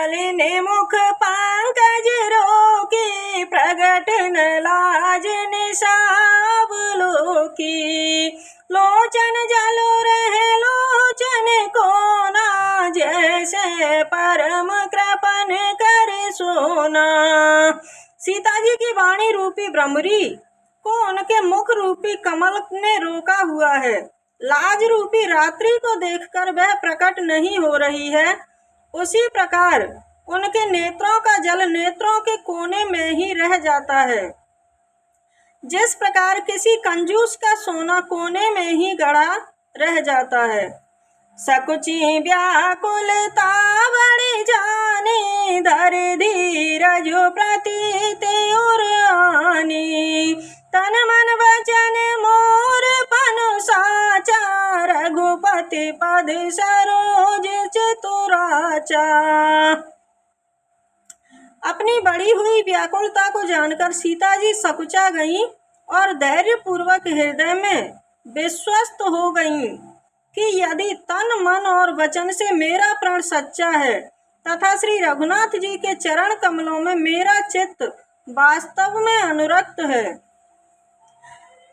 मलिन मुख पंकज रोकी, प्रगट न लाज निसाब लोकी। लोचन जलो रहे लोचन कोना, जैसे परम कृपन कर सोना। सीता जी की वाणी रूपी भ्रमरी को उनके मुख रूपी कमल ने रोका हुआ है। लाज रूपी रात्रि को देखकर वह प्रकट नहीं हो रही है। उसी प्रकार उनके नेत्रों का जल नेत्रों के कोने में ही रह जाता है। जिस प्रकार किसी कंजूस का सोना कोने में ही गड़ा रह जाता है। सकुची व्याकुलता बड़ी जानी, धर धीरज प्रतीत और आनी। तन मन वचन मोर पनु साचा, रघुपति पद सरोज चतुराचा। अपनी बढ़ी हुई व्याकुलता को जानकर सीता जी सकुचा गईं और धैर्य पूर्वक हृदय में विश्वस्त हो गईं कि यदि तन मन और वचन से मेरा प्राण सच्चा है तथा श्री रघुनाथ जी के चरण कमलों में मेरा चित्त वास्तव में अनुरक्त है,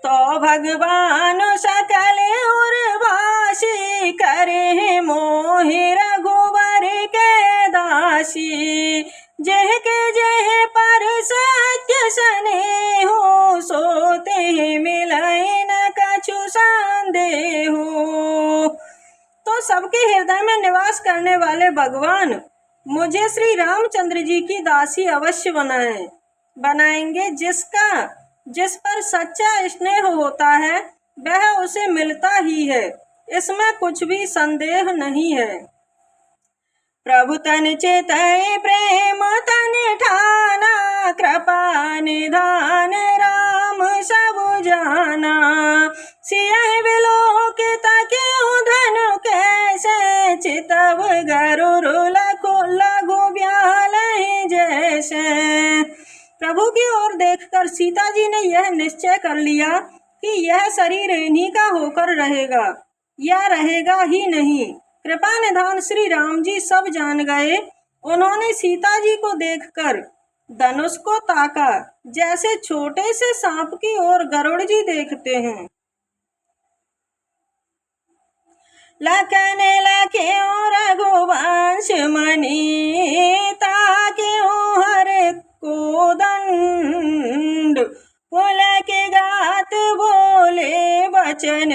तो भगवान सकल उर्वासी करे मोहि रघुवर के दासी। जह के जह पर सत्य स्नेहु, सोते मिलई न कछु संदेहु। तो सबके हृदय में निवास करने वाले भगवान मुझे श्री रामचंद्र जी की दासी अवश्य बनाएंगे। जिस पर सच्चा स्नेह होता है वह उसे मिलता ही है, इसमें कुछ भी संदेह नहीं है। प्रभु तन चितई प्रेम तन ठाना, कृपा निधान राम सब जाना। सियहि विलोकित क्यों धनु कैसे, चितव गरुड़ लघु ब्यालहि जैसे। प्रभु की ओर देखकर सीता जी ने यह निश्चय कर लिया कि यह शरीर इन्हीं का होकर रहेगा या रहेगा ही नहीं। कृपा निधान श्री राम जी सब जान गए। उन्होंने सीता जी को देखकर धनुष को ताका, जैसे छोटे से सांप की ओर गरुड़ जी देखते हैं। लखन लख्यो रघुवंश मणि, ताक्यो हर को दंड। पुलक गात बोले वचन,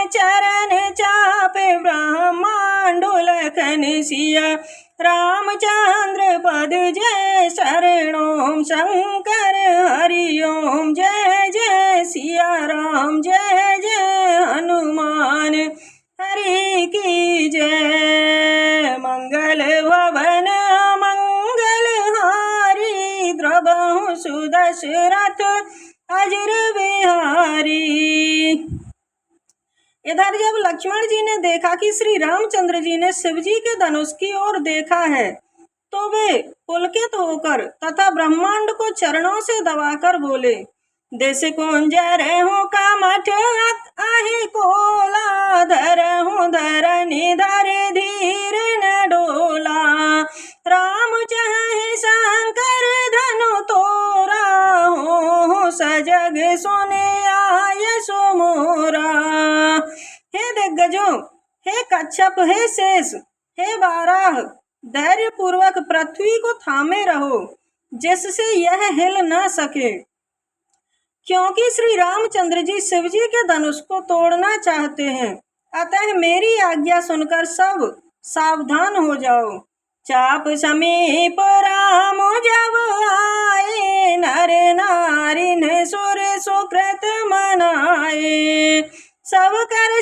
चरण चापे ब्रह्मांड। लखन सिया रामचंद्र पद जय, शरणों शंकर हरि ओम। जय जय सिया राम, जय जय हनुमान हरि की जय। मंगल भवन मंगल हारी, द्रवहु सुदशरथ अजर बिहारी। इधर जब लक्ष्मण जी ने देखा कि श्री रामचंद्र जी ने शिव जी के धनुष की ओर देखा है, तो वे पुलकित होकर तथा ब्रह्मांड को चरणों से दबाकर बोले, देश कुंजर हूँ कामठ आहि कोला, धरहूँ धरनी धर धीर न डोला। राम चाहे शंकर धनु तोरा, हो सजग सुने आय सो मोरा। हे दिग्गजों, हे कच्छप, हे शेष, हे वाराह, धैर्य पूर्वक पृथ्वी को थामे रहो, जिससे यह हिल न सके, क्योंकि श्री रामचंद्र जी शिव जी के धनुष को तोड़ना चाहते हैं। अतः मेरी आज्ञा सुनकर सब सावधान हो जाओ। चाप समीप राम जब आए, नर नारी सुर सुकृत मनाए। सब कर